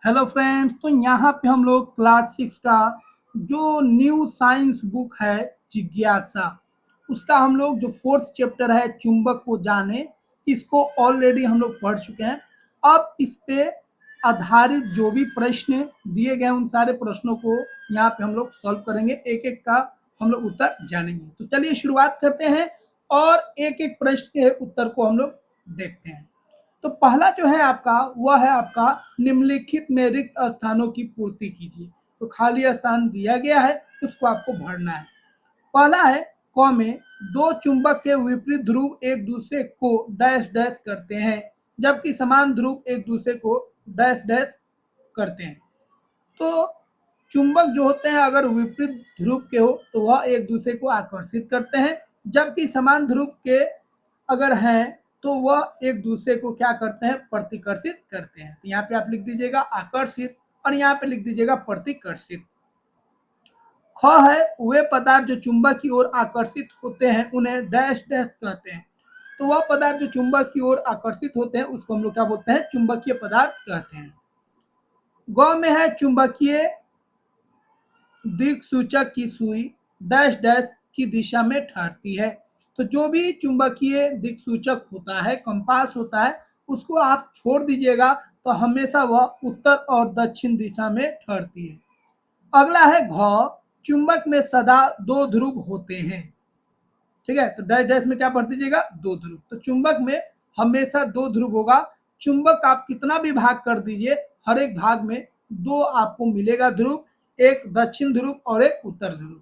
Hello friends, तो यहाँ पे हम लोग क्लास 6 का जो न्यू साइंस बुक है जिज्ञासा, उसका हम लोग जो फोर्थ चैप्टर है चुंबक को जाने, इसको ऑलरेडी हम लोग पढ़ चुके हैं। अब इस पे आधारित जो भी प्रश्न दिए गए उन सारे प्रश्नों को यहाँ पे हम लोग सॉल्व करेंगे, एक एक का हम लोग उत्तर जानेंगे। तो चलिए शुरुआत करते हैं और एक एक प्रश्न के उत्तर को हम लोग देखते हैं। तो पहला जो है आपका वह है आपका निम्नलिखित में रिक्त स्थानों की पूर्ति कीजिए। तो खाली स्थान दिया गया है, उसको आपको भरना है। पहला है क में दो चुंबक के विपरीत ध्रुव एक दूसरे को डैश डैश करते हैं, जबकि समान ध्रुव एक दूसरे को डैश डैश करते हैं। तो चुंबक जो होते हैं अगर विपरीत ध्रुव के हो तो वह एक दूसरे को आकर्षित करते हैं, जबकि समान ध्रुव के अगर हैं तो वह एक दूसरे को क्या करते हैं, प्रतिकर्षित करते हैं। तो यहाँ पे आप लिख दीजिएगा आकर्षित और यहाँ पे लिख दीजिएगा प्रतिकर्षित। ख है वे पदार्थ जो चुंबक की ओर आकर्षित होते हैं उन्हें डैश डैश कहते हैं। तो वह पदार्थ जो चुंबक की ओर आकर्षित होते हैं उसको हम लोग क्या बोलते हैं, चुंबकीय पदार्थ कहते हैं। ग में है चुंबकीय दिक्सूचक की सुई डैश डैश की दिशा में ठहरती है। तो जो भी चुंबकीय दिक्सूचक होता है, कंपास होता है, उसको आप छोड़ दीजिएगा तो हमेशा वह उत्तर और दक्षिण दिशा में ठहरती है। अगला है घ, चुंबक में सदा दो ध्रुव होते हैं। ठीक है, तो डैश डैश में क्या पढ़ दीजिएगा, दो ध्रुव। तो चुंबक में हमेशा दो ध्रुव होगा। चुंबक आप कितना भी भाग कर दीजिए, हर एक भाग में दो आपको मिलेगा ध्रुव, एक दक्षिण ध्रुव और एक उत्तर ध्रुव।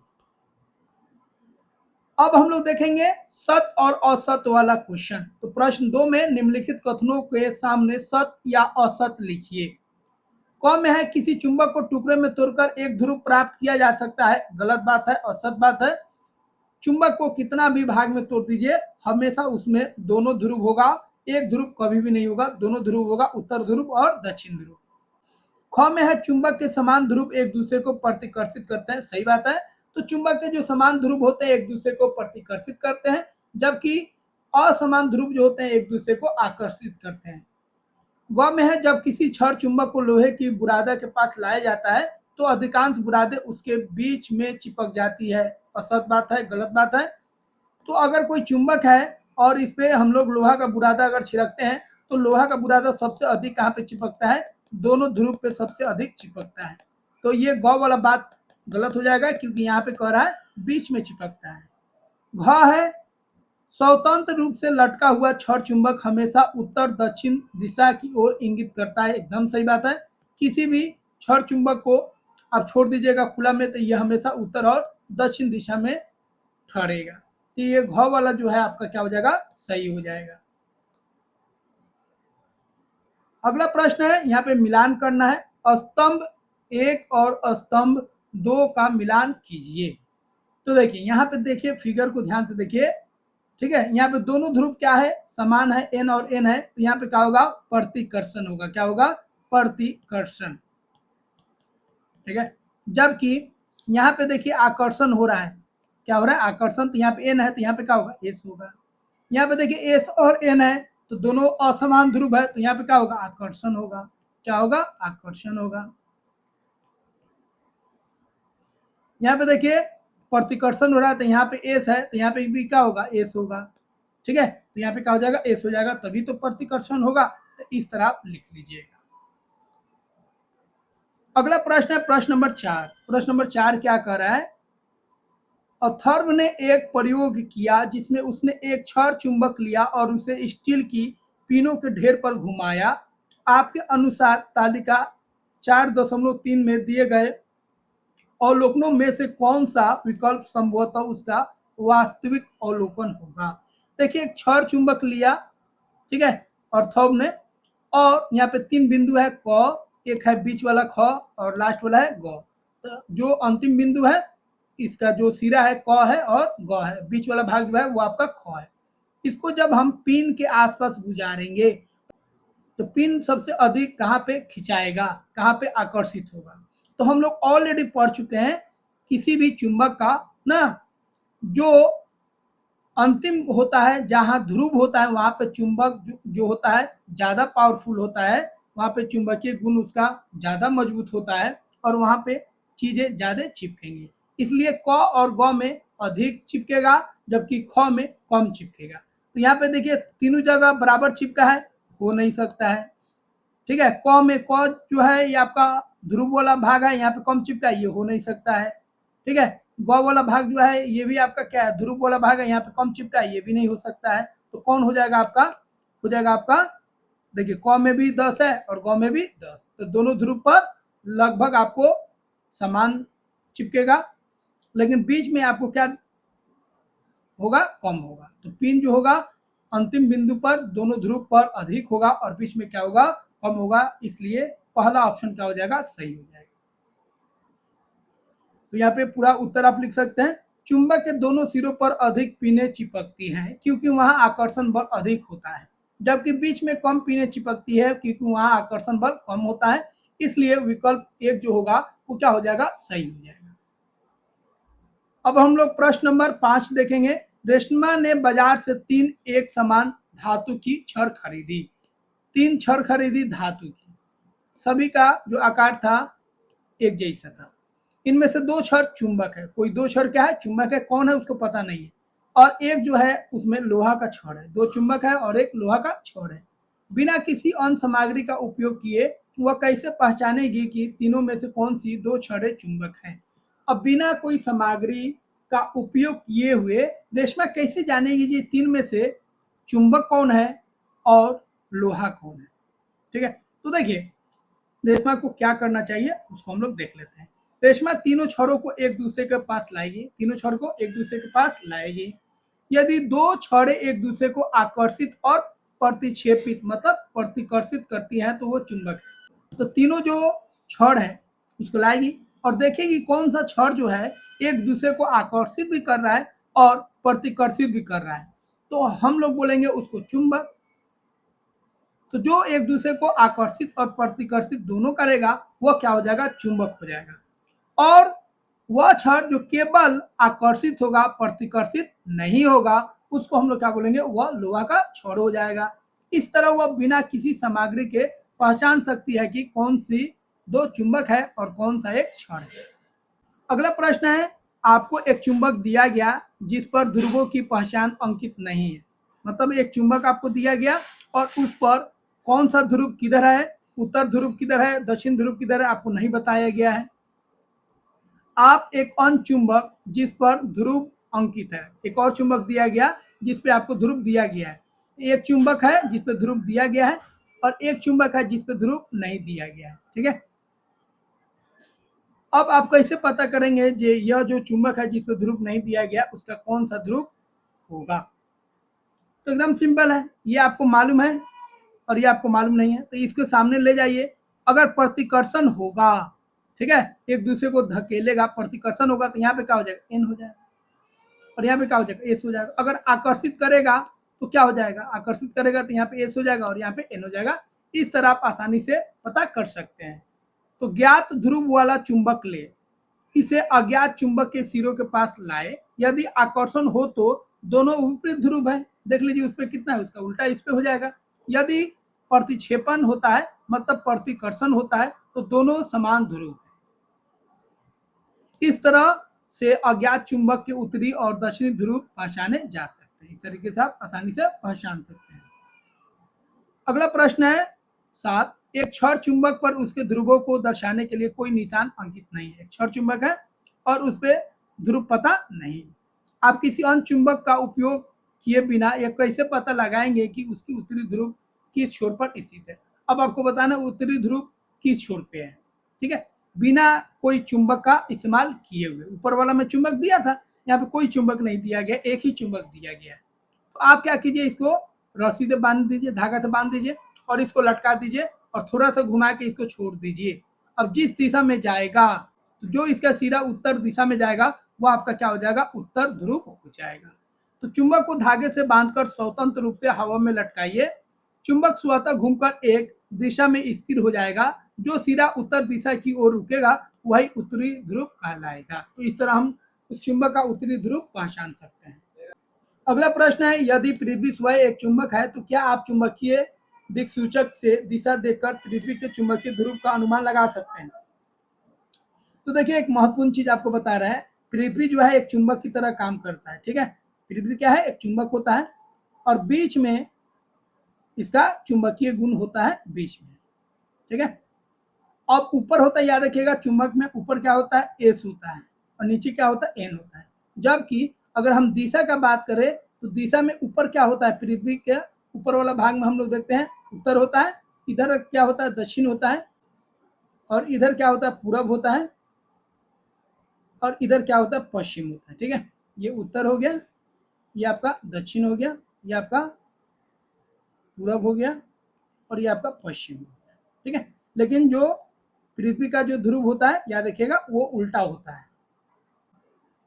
अब हम लोग देखेंगे सत और असत वाला क्वेश्चन। तो प्रश्न 2 में निम्नलिखित कथनों के सामने सत या असत लिखिए। क में है किसी चुंबक को टुकड़े में तोड़कर एक ध्रुव प्राप्त किया जा सकता है। गलत बात है, असत बात है। चुंबक को कितना भी भाग में तोड़ दीजिए, हमेशा उसमें दोनों ध्रुव होगा, एक ध्रुव कभी भी नहीं होगा, दोनों ध्रुव होगा, उत्तर ध्रुव और दक्षिण ध्रुव। ख में है चुंबक के समान ध्रुव एक दूसरे को प्रतिकर्षित करते हैं। सही बात है। तो चुंबक के जो समान ध्रुव होते हैं एक दूसरे को प्रतिकर्षित करते हैं, जबकि असमान ध्रुव जो होते हैं एक दूसरे को आकर्षित करते हैं। ग में है जब किसी छड़ चुंबक को लोहे की बुरादा के पास लाया जाता है तो अधिकांश बुरादे उसके बीच में चिपक जाती है। असत बात है, गलत बात है। तो अगर कोई चुंबक है और इस पे हम लोग लोहा का बुरादा अगर छिड़कते हैं तो लोहा का बुरादा सबसे अधिक कहाँ पे चिपकता है, दोनों ध्रुव पे सबसे अधिक चिपकता है। तो ये ग वाला बात गलत हो जाएगा क्योंकि यहाँ पे कह रहा है बीच में चिपकता है। घ है स्वतंत्र रूप से लटका हुआ छड़ चुंबक हमेशा उत्तर दक्षिण दिशा की ओर इंगित करता है। एकदम सही बात है। किसी भी छड़ चुंबक को आप छोड़ दीजिएगा खुला में तो यह हमेशा उत्तर और दक्षिण दिशा में ठहरेगा। तो ये घ वाला जो है आपका क्या हो जाएगा, सही हो जाएगा। अगला प्रश्न है, यहाँ पे मिलान करना है। स्तंभ 1 और स्तंभ 2 का मिलान कीजिए। तो देखिए यहाँ पे देखिए फिगर को ध्यान से देखिए। ठीक है, यहाँ पे दोनों ध्रुव क्या है, समान है, एन और एन है। तो यहाँ पे क्या होगा, प्रतिकर्षण होगा। क्या होगा, प्रतिकर्षण। ठीक है, जबकि यहाँ पे देखिए आकर्षण हो रहा है। क्या हो रहा है, आकर्षण। तो यहाँ पे एन है तो यहाँ पे क्या होगा, एस होगा। यहाँ पे देखिए एस और एन है तो दोनों असमान ध्रुव है तो यहाँ पे क्या होगा, आकर्षण होगा। क्या होगा, आकर्षण होगा। यहाँ पे देखिए प्रतिकर्षण हो रहा है तो यहाँ पे एस है तो यहाँ पे भी क्या होगा, एस होगा। ठीक है, तो यहाँ पे क्या हो जाएगा, एस हो जाएगा, तभी तो प्रतिकर्षण होगा। तो इस तरह आप लिख लीजिएगा। अगला प्रश्न है प्रश्न नंबर 4। प्रश्न नंबर 4 क्या कह रहा है, अथर्व ने एक प्रयोग किया जिसमें उसने एक छड़ चुंबक लिया और उसे स्टील की पिनों के ढेर पर घुमाया। आपके अनुसार तालिका 4.3 में दिए गए अवलोकनों में से कौन सा विकल्प संभवतः उसका वास्तविक अवलोकन होगा। देखिए एक छड़ चुंबक लिया, ठीक है, अर्थव ने, और यहाँ पे 3 बिंदु है, क, एक है बीच वाला ख और लास्ट वाला है ग। तो जो अंतिम बिंदु है इसका जो सिरा है क है और ग है, बीच वाला भाग जो है वो आपका ख है। इसको जब हम पिन के आसपास गुजारेंगे तो पिन सबसे अधिक कहाँ पे खिंचाएगा, कहाँ पे आकर्षित होगा। तो हम लोग ऑलरेडी पढ़ चुके हैं किसी भी चुंबक का ना जो अंतिम होता है, जहां ध्रुव होता है वहां पे चुंबक जो होता है ज्यादा पावरफुल होता है, वहाँ पे चुंबकीय गुण उसका ज़्यादा मजबूत होता है और वहाँ पे चीज़ें ज़्यादा चिपकेंगी। इसलिए क और ग में अधिक चिपकेगा, जबकि ख में कम चिपकेगा। तो यहाँ पे देखिए तीनों जगह बराबर चिपका है, हो नहीं सकता है। ठीक है, क में क जो है ये आपका ध्रुव वाला भाग है, यहाँ पे कम चिपका है, ये हो नहीं सकता है। ठीक है, ग वाला भाग जो है ये भी आपका क्या है, ध्रुव वाला भाग है, यहाँ पे कम चिपका है, ये भी नहीं हो सकता है। तो कौन हो जाएगा आपका, हो जाएगा आपका, देखिए क में भी 10 है और ग में भी 10, तो दोनों ध्रुव पर लगभग आपको समान चिपकेगा, लेकिन बीच में आपको क्या होगा, कम होगा। तो पिन जो होगा अंतिम बिंदु पर दोनों ध्रुव पर अधिक होगा और बीच में क्या होगा, कम होगा, इसलिए पहला ऑप्शन क्या हो जाएगा, सही हो जाएगा। तो यहाँ पे पूरा उत्तर आप लिख सकते हैं, चुंबक के दोनों सिरों पर अधिक पिनें चिपकती हैं क्योंकि वहां आकर्षण बल अधिक होता है, जबकि बीच में कम पिनें चिपकती है क्योंकि वहां आकर्षण बल कम होता है। इसलिए विकल्प एक जो होगा वो क्या हो जाएगा, सही हो जाएगा। अब हम लोग प्रश्न नंबर 5 देखेंगे। रेशमा ने बाजार से 3 एक समान धातु की छड़ खरीदी। 3 छड़ खरीदी धातु की, सभी का जो आकार था एक जैसा था। इनमें से 2 छड़ चुंबक है, कोई 2 छड़ क्या है, चुंबक है, कौन है उसको पता नहीं है। और एक जो है उसमें लोहा का छड़ है, 2 चुंबक है और एक लोहा का छड़ है। बिना किसी अन्य सामग्री का उपयोग किए वह कैसे पहचानेगी कि तीनों में से कौन सी 2 छड़ें चुंबक हैं। अब बिना कोई सामग्री का उपयोग किए हुए रेशमा कैसे जानेगी जी तीन में से चुंबक कौन है और लोहा कौन है। ठीक है, तो देखिए रेशमा को क्या करना चाहिए उसको हम लोग देख लेते हैं। रेशमा तीनों छड़ों को एक दूसरे के पास लाएगी, तीनों छड़ को एक दूसरे के पास लाएगी। यदि 2 छड़ें एक दूसरे को आकर्षित और प्रतिक्षेपित मतलब प्रतिकर्षित करती हैं तो वो चुंबक है। तो तीनों जो छड़ है उसको लाएगी और देखेगी कौन सा छड़ जो है एक दूसरे को आकर्षित भी कर रहा है और प्रतिकर्षित भी कर रहा है, तो हम लोग बोलेंगे उसको चुंबक। तो जो एक दूसरे को आकर्षित और प्रतिकर्षित दोनों करेगा वह क्या हो जाएगा, चुंबक हो जाएगा। और वह छड़ जो केवल आकर्षित होगा प्रतिकर्षित नहीं होगा उसको हम लोग क्या बोलेंगे, वह लोहा का छड़ हो जाएगा। इस तरह वह बिना किसी सामग्री के पहचान सकती है कि कौन सी 2 चुंबक है और कौन सा एक छड़ है। अगला प्रश्न है, आपको एक चुंबक दिया गया जिस पर ध्रुवों की पहचान अंकित नहीं है। मतलब एक चुंबक आपको दिया गया और उस पर कौन सा ध्रुव किधर है, उत्तर ध्रुव किधर है, दक्षिण ध्रुव किधर है, आपको नहीं बताया गया है। आप एक अन्य चुंबक जिस पर ध्रुव अंकित है, एक और चुंबक दिया गया जिस पे आपको ध्रुव दिया गया है। एक चुंबक है जिस पे ध्रुव दिया गया है और एक चुंबक है जिस पे ध्रुव नहीं दिया गया है। ठीक है, अब आप कैसे पता करेंगे जे यह जो चुंबक है जिस पे ध्रुव नहीं दिया गया उसका कौन सा ध्रुव होगा। तो एकदम सिंपल है, ये आपको मालूम है और ये आपको मालूम नहीं है, तो इसको सामने ले जाइए। अगर प्रतिकर्षण होगा, ठीक है, एक दूसरे को धकेलेगा, प्रतिकर्षण होगा तो यहाँ पे क्या हो जाएगा, एन हो जाएगा और यहाँ पे क्या हो जाएगा, एस हो जाएगा। अगर आकर्षित करेगा तो क्या हो जाएगा, आकर्षित करेगा तो यहाँ पे एस हो जाएगा और यहाँ पे एन हो जाएगा। इस तरह आप आसानी से पता कर सकते हैं। तो ज्ञात ध्रुव वाला चुंबक ले, इसे अज्ञात चुंबक के सिरों के पास लाए। यदि आकर्षण हो तो दोनों विपरीत ध्रुव है, देख लीजिए उस पर कितना है, उसका उल्टा इस पे हो जाएगा। यदि प्रतिक्षेपण होता है मतलब प्रतिकर्षण होता है तो दोनों समान ध्रुव है। इस तरह से अज्ञात चुंबक के उत्तरी और दक्षिणी ध्रुव पहचाने जा सकते हैं। इस तरीके से आप आसानी से पहचान सकते हैं। अगला प्रश्न है 7, एक क्षण चुंबक पर उसके ध्रुवों को दर्शाने के लिए कोई निशान अंकित नहीं है। एक क्षण चुंबक है और उस पर ध्रुव पता नहीं। आप किसी अन्य चुंबक का उपयोग किए बिना यह कैसे पता लगाएंगे कि उसकी उत्तरी ध्रुव किस छोर पर स्थित है। अब आपको बताना उत्तरी ध्रुव किस छोर पे है। ठीक है, बिना कोई चुंबक का इस्तेमाल किए हुए। ऊपर वाला में चुंबक दिया था, यहाँ पे कोई चुंबक नहीं दिया गया, एक ही चुंबक दिया गया है। तो आप क्या कीजिए, इसको रस्सी से बांध दीजिए, धागा से बांध दीजिए और इसको लटका दीजिए और थोड़ा सा घुमा के इसको छोड़ दीजिए। अब जिस दिशा में जाएगा, जो इसका सिरा उत्तर दिशा में जाएगा वो आपका क्या हो जाएगा, उत्तर ध्रुव हो जाएगा। तो चुंबक को धागे से बांधकर स्वतंत्र रूप से हवा में लटकाइए। चुंबक स्वतः घूमकर एक दिशा में स्थिर हो जाएगा। जो सिरा उत्तर दिशा की ओर रुकेगा वही उत्तरी ध्रुव कहलाएगा। तो इस तरह हम उस चुंबक का उत्तरी ध्रुव पहचान सकते हैं। अगला प्रश्न है, यदि पृथ्वी स्वयं एक चुंबक है तो क्या आप चुंबकीय दिक्सूचक से दिशा देखकर पृथ्वी के चुंबकीय ध्रुव का अनुमान लगा सकते हैं। तो देखिए एक महत्वपूर्ण चीज आपको बता रहा है, पृथ्वी जो है एक चुंबक की तरह काम करता है, ठीक है। पृथ्वी क्या है, एक चुंबक होता है और बीच में इसका चुंबकीय गुण होता है बीच में, ठीक है। अब ऊपर होता है, याद रखिएगा चुंबक में ऊपर क्या होता है, एस होता है और नीचे क्या होता है, एन होता है। जबकि अगर हम दिशा का बात करें तो दिशा में ऊपर क्या होता है, पृथ्वी के ऊपर वाला भाग में हम लोग देखते हैं उत्तर होता है, इधर क्या होता है दक्षिण होता है और इधर क्या होता है पूरब होता है और इधर क्या होता है पश्चिम होता है, ठीक है। ये उत्तर हो गया, ये आपका दक्षिण हो गया, ये आपका पूरब हो गया और ये आपका पश्चिम हो गया, ठीक है। लेकिन जो पृथ्वी का जो ध्रुव होता है याद रखिएगा वो उल्टा होता है।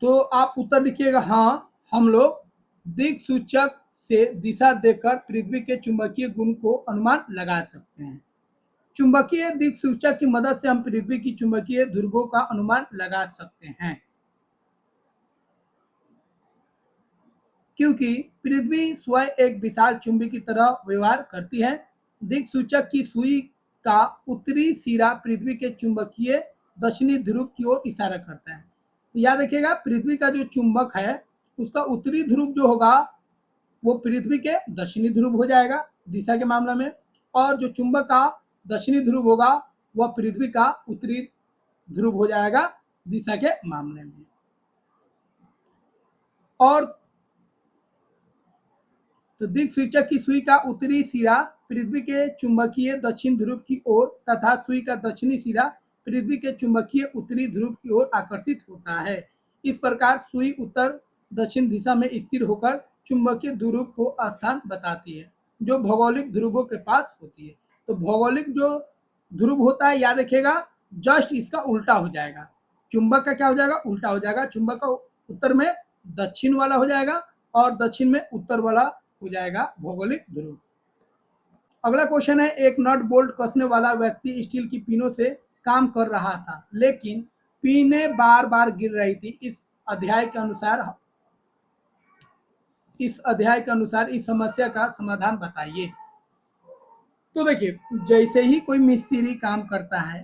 तो आप उत्तर लिखिएगा, हाँ हम लोग दिक्सूचक से दिशा देखकर पृथ्वी के चुंबकीय गुण को अनुमान लगा सकते हैं। चुंबकीय दिक्सूचक की मदद से हम पृथ्वी की चुंबकीय ध्रुवों का अनुमान लगा सकते हैं, क्योंकि पृथ्वी स्वयं एक विशाल चुंबक की तरह व्यवहार करती है। दिक्सूचक की सुई का उत्तरी सिरा पृथ्वी के चुंबकीय दक्षिणी ध्रुव की ओर इशारा करता है। तो याद रखिएगा पृथ्वी का जो चुंबक है उसका उत्तरी ध्रुव जो होगा वो पृथ्वी के दक्षिणी ध्रुव हो जाएगा दिशा के मामला में, और जो चुंबक का दक्षिणी ध्रुव होगा वह पृथ्वी का उत्तरी ध्रुव हो जाएगा दिशा के मामले में। और तो दिक्सूचक की सुई का उत्तरी सिरा पृथ्वी के चुंबकीय दक्षिण ध्रुव की ओर तथा सुई का दक्षिणी सिरा पृथ्वी के चुंबकीय उत्तरी ध्रुव की ओर आकर्षित होता है। इस प्रकार सुई उत्तर दक्षिण दिशा में स्थिर होकर चुंबकीय ध्रुव को स्थान बताती है जो भौगोलिक ध्रुवों के पास होती है। तो भौगोलिक जो ध्रुव होता है याद रखिएगा जस्ट इसका उल्टा हो जाएगा, चुंबक का क्या हो जाएगा उल्टा हो जाएगा, चुंबक का उत्तर में दक्षिण वाला हो जाएगा और दक्षिण में उत्तर वाला हो जाएगा भौगोलिक ध्रुव। अगला क्वेश्चन है, एक नट बोल्ट कसने वाला व्यक्ति स्टील की पिनों से काम कर रहा था लेकिन पिनें बार बार गिर रही थी। इस अध्याय के अनुसार इस समस्या का समाधान बताइए। तो देखिए जैसे ही कोई मिस्त्री काम करता है,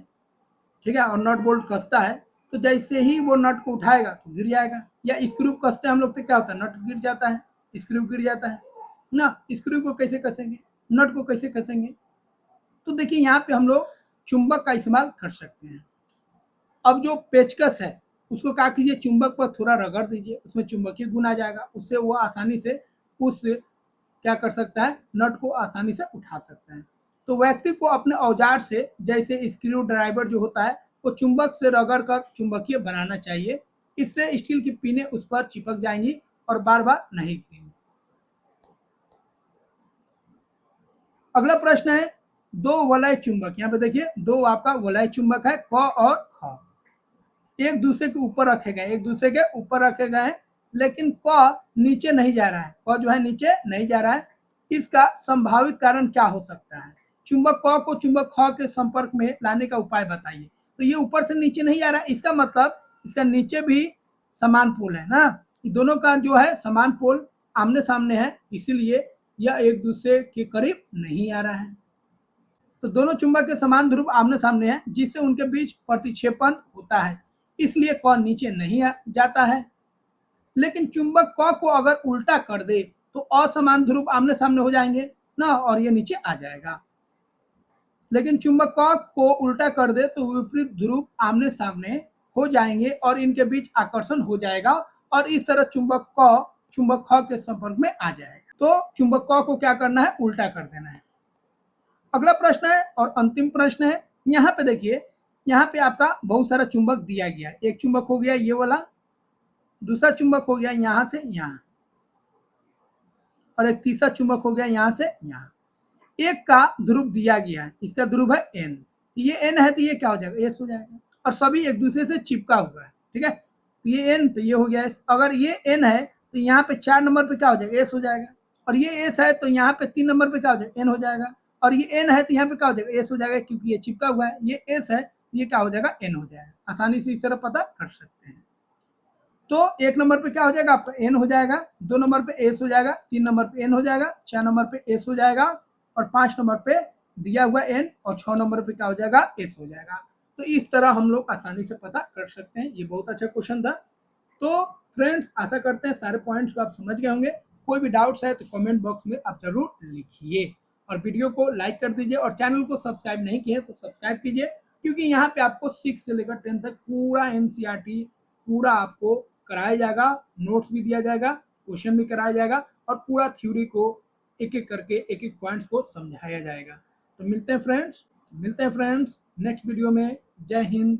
ठीक है, और नट बोल्ट कसता है तो जैसे ही वो नट को उठाएगा तो गिर जाएगा, या स्क्रू कसते हैं हम लोग तो क्या होता है नट गिर जाता है, स्क्रू गिर जाता है ना। स्क्रू को कैसे कसेंगे, नट को कैसे कसेंगे। तो देखिए यहाँ पे हम लोग चुंबक का इस्तेमाल कर सकते हैं। अब जो पेचकस है उसको क्या कीजिए चुंबक पर थोड़ा रगड़ दीजिए, उसमें चुंबकीय गुण आ जाएगा, उससे वो आसानी से उस क्या कर सकता है नट को आसानी से उठा सकता है। तो व्यक्ति को अपने औजार से जैसे स्क्रू ड्राइवर जो होता है वो चुंबक से रगड़ कर चुंबकीय बनाना चाहिए, इससे स्टील की पिनें उस पर चिपक जाएंगी और बार बार नहीं गिरेंगी। अगला प्रश्न है, दो वलय चुंबक, यहाँ पे देखिए दो आपका वलय चुंबक है क और ख, एक दूसरे के ऊपर रखे गए, एक दूसरे के ऊपर रखे गए हैं लेकिन क नीचे नहीं जा रहा है, क जो है नीचे नहीं जा रहा है। इसका संभावित कारण क्या हो सकता है। चुंबक क को चुंबक ख के संपर्क में लाने का उपाय बताइए। तो ये ऊपर से नीचे नहीं आ रहा है, इसका मतलब इसका नीचे भी समान पोल है ना, दोनों का जो है समान पोल आमने सामने है, इसीलिए यह एक दूसरे के करीब नहीं आ रहा है। तो दोनों चुंबक के समान ध्रुव आमने सामने हैं जिससे उनके बीच प्रतिक्षेपण होता है, इसलिए क नीचे नहीं जाता है। लेकिन चुंबक क को अगर उल्टा कर दे तो असमान ध्रुव आमने सामने हो जाएंगे ना और ये नीचे आ जाएगा। लेकिन चुंबक क को उल्टा कर दे तो विपरीत ध्रुव आमने सामने हो जाएंगे और इनके बीच आकर्षण हो जाएगा और इस तरह चुंबक क चुंबक ख के संपर्क में आ जाएगा। तो चुंबक क को क्या करना है उल्टा कर देना है। अगला प्रश्न है और अंतिम प्रश्न है, यहाँ पे देखिए यहाँ पे आपका बहुत सारा चुंबक दिया गया है, एक चुंबक हो गया ये वाला, दूसरा चुंबक हो गया यहाँ से यहाँ और एक तीसरा चुंबक हो गया यहाँ से यहाँ। एक का ध्रुव दिया गया है, इसका ध्रुव है एन, ये एन है तो ये क्या हो जाएगा एस हो जाएगा और सभी एक दूसरे से चिपका हुआ है, ठीक है। तो ये एन तो ये हो गया एस, अगर ये एन है तो यहाँ पे 4 नंबर पे क्या हो जाएगा एस हो जाएगा, और ये एस है तो यहाँ पे 3 नंबर पे क्या हो जाएगा एन हो जाएगा, और ये एन है तो यहाँ पे क्या हो जाएगा एस हो जाएगा क्योंकि ये चिपका हुआ है, ये एस है तो ये क्या हो जाएगा एन हो जाएगा। आसानी से इस तरह पता कर सकते हैं। तो 1 नंबर पे क्या हो जाएगा आपका एन हो जाएगा, 2 नंबर पे एस हो जाएगा, 3 नंबर पे एन हो जाएगा, 4 नंबर पे एस हो जाएगा और 5 नंबर पे दिया हुआ एन और 6 नंबर पे क्या हो जाएगा, एस हो जाएगा। तो इस तरह हम लोग आसानी से पता कर सकते हैं। ये बहुत अच्छा क्वेश्चन था। तो फ्रेंड्स आशा करते हैं सारे पॉइंट्स को आप समझ गए होंगे। कोई भी डाउट्स है तो कमेंट बॉक्स में आप जरूर लिखिए और वीडियो को लाइक कर दीजिए और चैनल को सब्सक्राइब नहीं किए तो सब्सक्राइब कीजिए, क्योंकि यहाँ पे आपको 6 से लेकर 10 तक पूरा एनसीईआरटी पूरा आपको कराया जाएगा, नोट्स भी दिया जाएगा, क्वेश्चन भी कराया जाएगा और पूरा थ्योरी को एक एक करके एक एक पॉइंट्स को समझाया जाएगा। तो मिलते हैं फ्रेंड्स नेक्स्ट वीडियो में। जय हिंद,